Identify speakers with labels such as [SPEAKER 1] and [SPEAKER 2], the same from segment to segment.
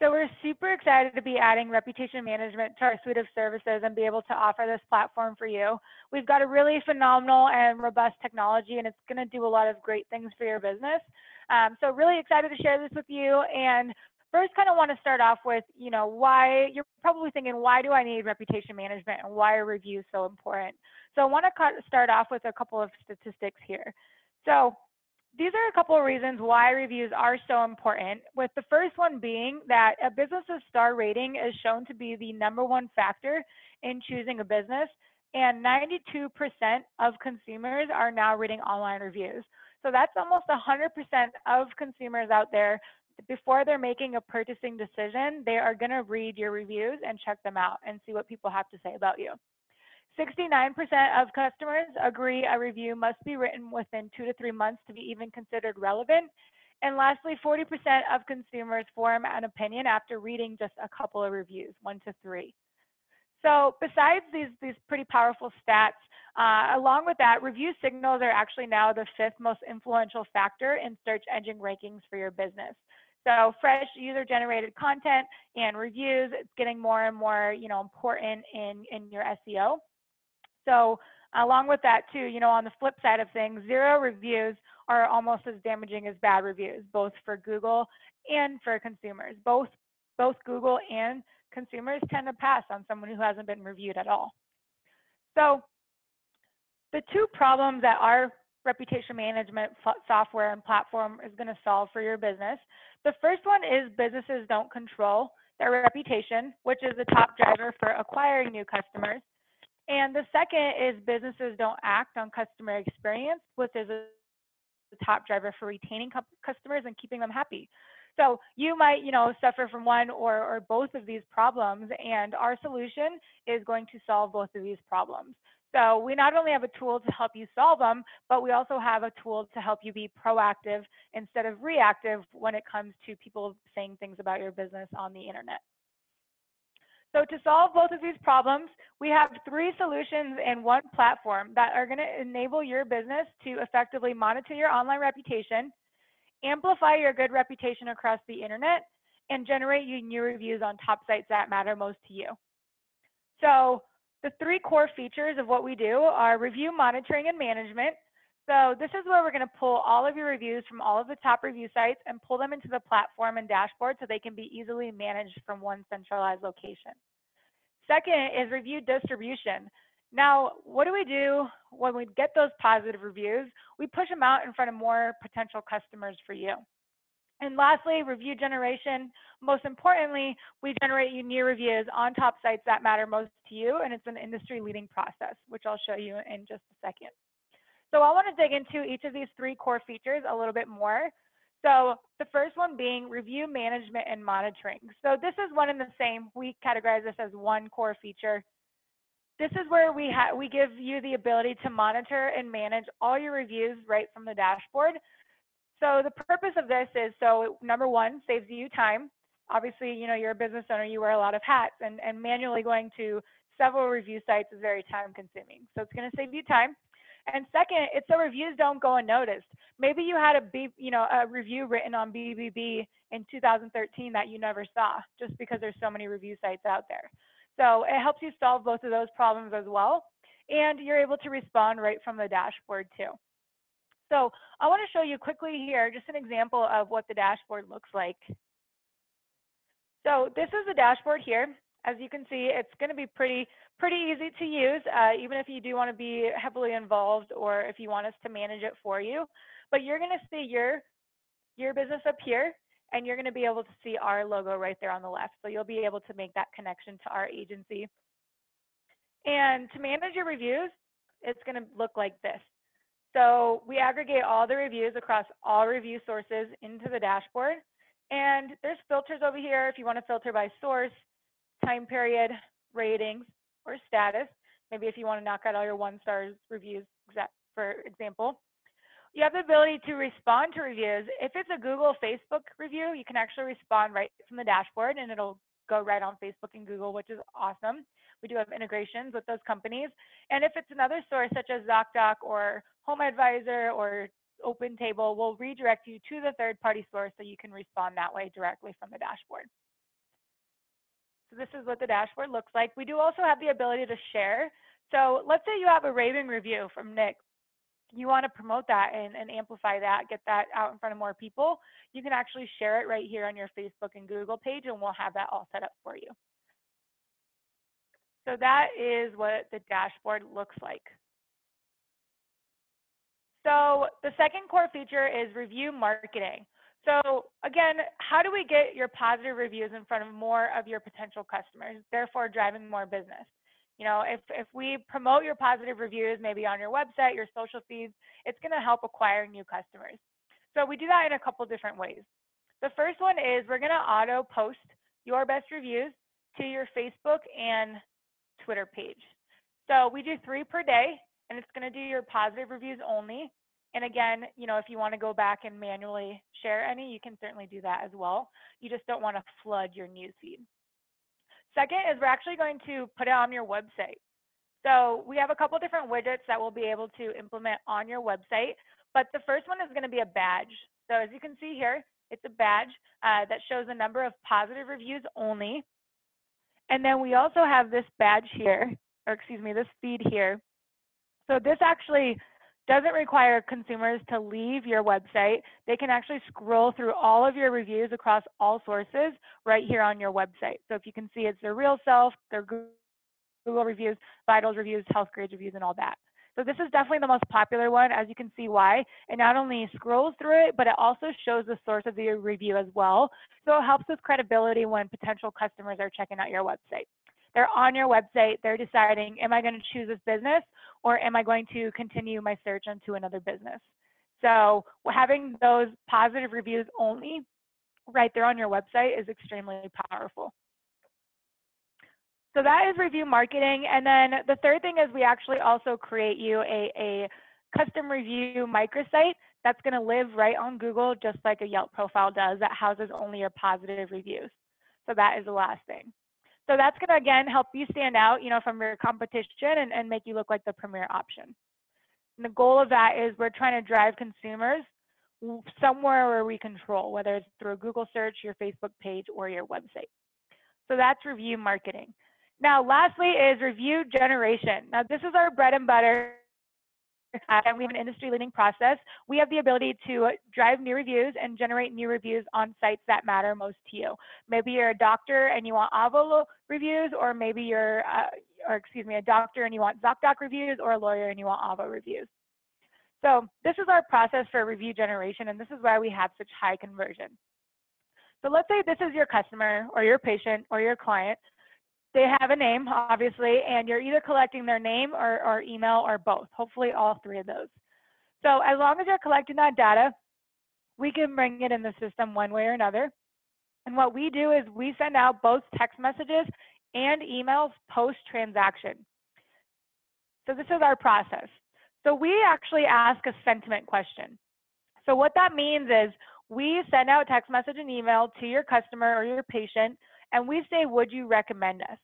[SPEAKER 1] So we're super excited to be adding reputation management to our suite of services and be able to offer this platform for you. We've got a really phenomenal and robust technology, and it's going to do a lot of great things for your business. So really excited to share this with you. And first, kind of want to start off with, why you're probably thinking, why do I need reputation management and why are reviews so important? So I want to start off with a couple of statistics here. So these are a couple of reasons why reviews are so important, with the first one being that a business's star rating is shown to be the #1 factor in choosing a business, and 92% of consumers are now reading online reviews. So that's almost 100% of consumers out there. Before they're making a purchasing decision, they are going to read your reviews and check them out and see what people have to say about you. 69% of customers agree a review must be written within 2 to 3 months to be even considered relevant. And lastly, 40% of consumers form an opinion after reading just a couple of reviews, 1 to 3. So besides these pretty powerful stats, along with that, review signals are actually now the 5th most influential factor in search engine rankings for your business. So fresh user-generated content and reviews, it's getting more and more, important in your SEO. So along with that too, on the flip side of things, 0 reviews are almost as damaging as bad reviews, both for Google and for consumers. Both Google and consumers tend to pass on someone who hasn't been reviewed at all. So the 2 problems that our reputation management software and platform is going to solve for your business. The first one is businesses don't control their reputation, which is the top driver for acquiring new customers. And the second is businesses don't act on customer experience, which is the top driver for retaining customers and keeping them happy. So you might, suffer from one or both of these problems, and our solution is going to solve both of these problems. So we not only have a tool to help you solve them, but we also have a tool to help you be proactive instead of reactive when it comes to people saying things about your business on the internet. So to solve both of these problems, we have 3 solutions in one platform that are going to enable your business to effectively monitor your online reputation, amplify your good reputation across the internet, and generate you new reviews on top sites that matter most to you. So the 3 core features of what we do are review monitoring and management. So this is where we're going to pull all of your reviews from all of the top review sites and pull them into the platform and dashboard so they can be easily managed from one centralized location. Second is review distribution. Now, what do we do when we get those positive reviews? We push them out in front of more potential customers for you. And lastly, review generation. Most importantly, we generate you new reviews on top sites that matter most to you, and it's an industry-leading process, which I'll show you in just a second. So I want to dig into each of these 3 core features a little bit more. So the first one being review management and monitoring. So this is one and the same. We categorize this as one core feature. This is where we give you the ability to monitor and manage all your reviews right from the dashboard. So the purpose of this is, so #1, saves you time. Obviously, you're a business owner, you wear a lot of hats, and manually going to several review sites is very time consuming. So it's going to save you time. And second, it's so reviews don't go unnoticed. Maybe you had a review written on BBB in 2013 that you never saw, just because there's so many review sites out there. So it helps you solve both of those problems as well, and you're able to respond right from the dashboard too. So I want to show you quickly here just an example of what the dashboard looks like. So this is the dashboard here. As you can see, it's going to be pretty easy to use, even if you do want to be heavily involved or if you want us to manage it for you. But you're going to see your business up here, and you're going to be able to see our logo right there on the left. So you'll be able to make that connection to our agency. And to manage your reviews, it's going to look like this. So we aggregate all the reviews across all review sources into the dashboard. And there's filters over here if you want to filter by source, time period, ratings, or status. Maybe if you want to knock out all your 1-star reviews, for example. You have the ability to respond to reviews. If it's a Google, Facebook review, you can actually respond right from the dashboard, and it'll go right on Facebook and Google, which is awesome. We do have integrations with those companies. And if it's another source, such as ZocDoc or Home Advisor or OpenTable, we'll redirect you to the third-party source so you can respond that way directly from the dashboard. So this is what the dashboard looks like. We do also have the ability to share. So let's say you have a raving review from Nick. You want to promote that and amplify that, get that out in front of more people. You can actually share it right here on your Facebook and Google page, and we'll have that all set up for you. So that is what the dashboard looks like. So the second core feature is review marketing. So again, how do we get your positive reviews in front of more of your potential customers, therefore driving more business? You know, if we promote your positive reviews, maybe on your website, your social feeds, it's going to help acquire new customers. So we do that in a couple different ways. The first one is we're going to auto post your best reviews to your Facebook and Twitter page. So we do 3 per day, and it's going to do your positive reviews only. And again, you know, if you want to go back and manually share any, you can certainly do that as well. You just don't want to flood your newsfeed. Second is we're actually going to put it on your website. So we have a couple different widgets that we'll be able to implement on your website, but the first one is going to be a badge. So as you can see here, it's a badge that shows a number of positive reviews only. And then we also have this badge here, or excuse me, this feed here. So this actually doesn't require consumers to leave your website. They can actually scroll through all of your reviews across all sources right here on your website. So if you can see, it's their real self, their Google reviews, Vitals reviews, Health Grades reviews, and all that. So this is definitely the most popular one, as you can see why. It not only scrolls through it, but it also shows the source of the review as well. So it helps with credibility when potential customers are checking out your website. They're on your website, they're deciding, am I going to choose this business or am I going to continue my search into another business? So having those positive reviews only right there on your website is extremely powerful. So that is review marketing. And then the third thing is we actually also create you a custom review microsite that's going to live right on Google, just like a Yelp profile does, that houses only your positive reviews. So that is the last thing. So that's going to, again, help you stand out, you know, from your competition and make you look like the premier option. And the goal of that is we're trying to drive consumers somewhere where we control, whether it's through a Google search, your Facebook page, or your website. So that's review marketing. Now, lastly is review generation. Now, this is our bread and butter, and we have an industry-leading process. We have the ability to drive new reviews and generate new reviews on sites that matter most to you. Maybe you're a doctor and you want Avvo reviews, or maybe you're, a doctor and you want ZocDoc reviews, or a lawyer and you want Avvo reviews. So this is our process for review generation, and this is why we have such high conversion. So let's say this is your customer or your patient or your client. They have a name, obviously, and you're either collecting their name or email or both, hopefully all 3 of those. So as long as you're collecting that data, we can bring it in the system one way or another. And what we do is we send out both text messages and emails post-transaction. So this is our process. So we actually ask a sentiment question. So what that means is we send out text message and email to your customer or your patient, and we say, would you recommend us?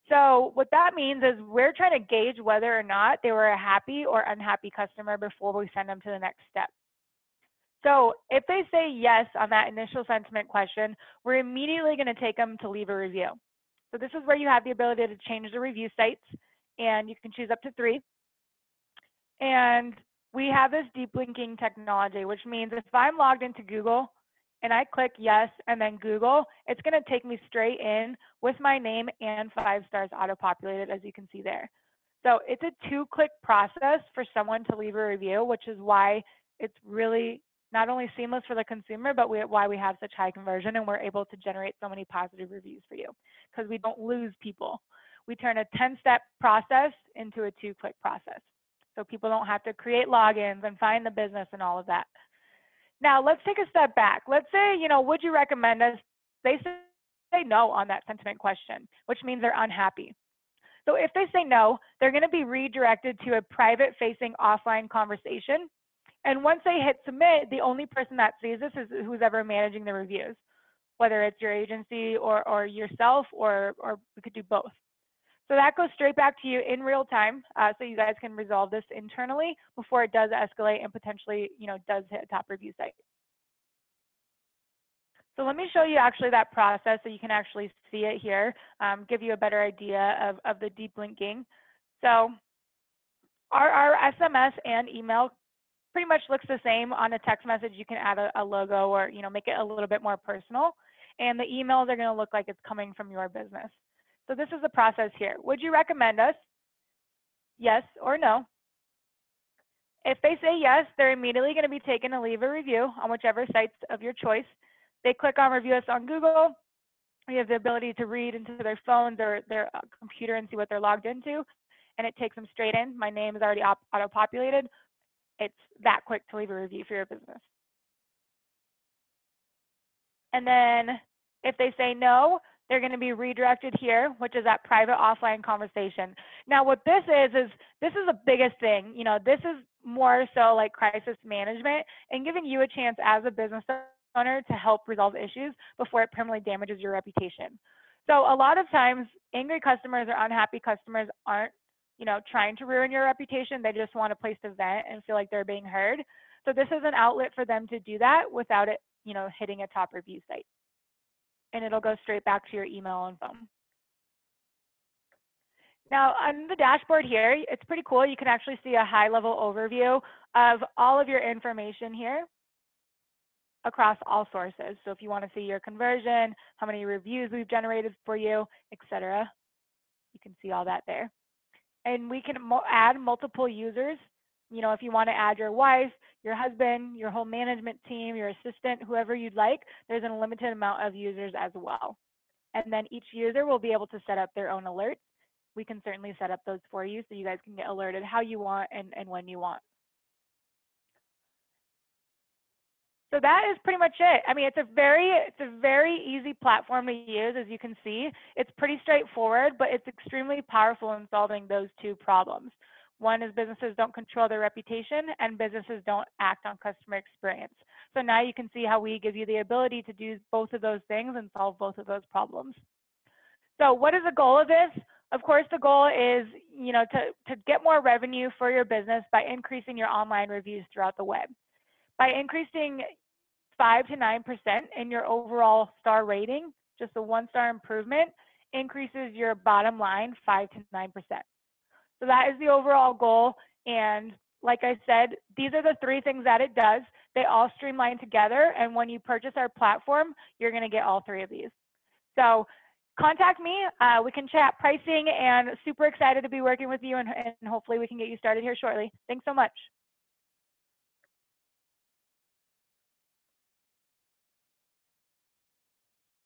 [SPEAKER 1] So what that means is we're trying to gauge whether or not they were a happy or unhappy customer before we send them to the next step. So if they say yes on that initial sentiment question, we're immediately going to take them to leave a review. So this is where you have the ability to change the review sites, and you can choose up to 3. And we have this deep linking technology, which means if I'm logged into Google and I click yes and then Google, it's going to take me straight in with my name and 5 stars auto-populated, as you can see there. So it's a 2-click process for someone to leave a review, which is why it's really not only seamless for the consumer, but why we have such high conversion and we're able to generate so many positive reviews for you, because we don't lose people. We turn a 10-step process into a 2-click process. So people don't have to create logins and find the business and all of that. Now, let's take a step back. Let's say, would you recommend us? They say no on that sentiment question, which means they're unhappy. So if they say no, they're going to be redirected to a private-facing offline conversation. And once they hit submit, the only person that sees this is who's ever managing the reviews, whether it's your agency or yourself, or we could do both. So that goes straight back to you in real time, so you guys can resolve this internally before it does escalate and potentially, does hit a top review site. So let me show you actually that process so you can actually see it here, give you a better idea of the deep linking. So our SMS and email pretty much looks the same. On a text message, you can add a logo or, make it a little bit more personal. And the emails are going to look like it's coming from your business. So this is the process here. Would you recommend us? Yes or no? If they say yes, they're immediately going to be taken to leave a review on whichever sites of your choice. They click on review us on Google. We have the ability to read into their phones or their computer and see what they're logged into, and it takes them straight in. My name is already auto-populated. It's that quick to leave a review for your business. And then if they say no, they're going to be redirected here, which is that private offline conversation. Now, what this is this is the biggest thing. This is more so like crisis management and giving you a chance as a business owner to help resolve issues before it permanently damages your reputation. So a lot of times, angry customers or unhappy customers aren't, trying to ruin your reputation. They just want a place to vent and feel like they're being heard. So this is an outlet for them to do that without it, hitting a top review site. And it'll go straight back to your email and phone. Now, on the dashboard here, it's pretty cool. You can actually see a high-level overview of all of your information here across all sources. So if you want to see your conversion, how many reviews we've generated for you, etc., you can see all that there. And we can add multiple users. If you want to add your wife, your husband, your whole management team, your assistant, whoever you'd like, there's an unlimited amount of users as well. And then each user will be able to set up their own alerts. We can certainly set up those for you so you guys can get alerted how you want and when you want. So that is pretty much it. I mean, it's a very easy platform to use, as you can see. It's pretty straightforward, but it's extremely powerful in solving those two problems. One is businesses don't control their reputation, and businesses don't act on customer experience. So now you can see how we give you the ability to do both of those things and solve both of those problems. So what is the goal of this? Of course, the goal is, to get more revenue for your business by increasing your online reviews throughout the web. By increasing 5 to 9% in your overall star rating, just a 1-star improvement, increases your bottom line 5 to 9%. So that is the overall goal. And like I said, these are the 3 things that it does. They all streamline together. And when you purchase our platform, you're going to get all 3 of these. So contact me. We can chat pricing, and super excited to be working with you. And hopefully we can get you started here shortly. Thanks so much.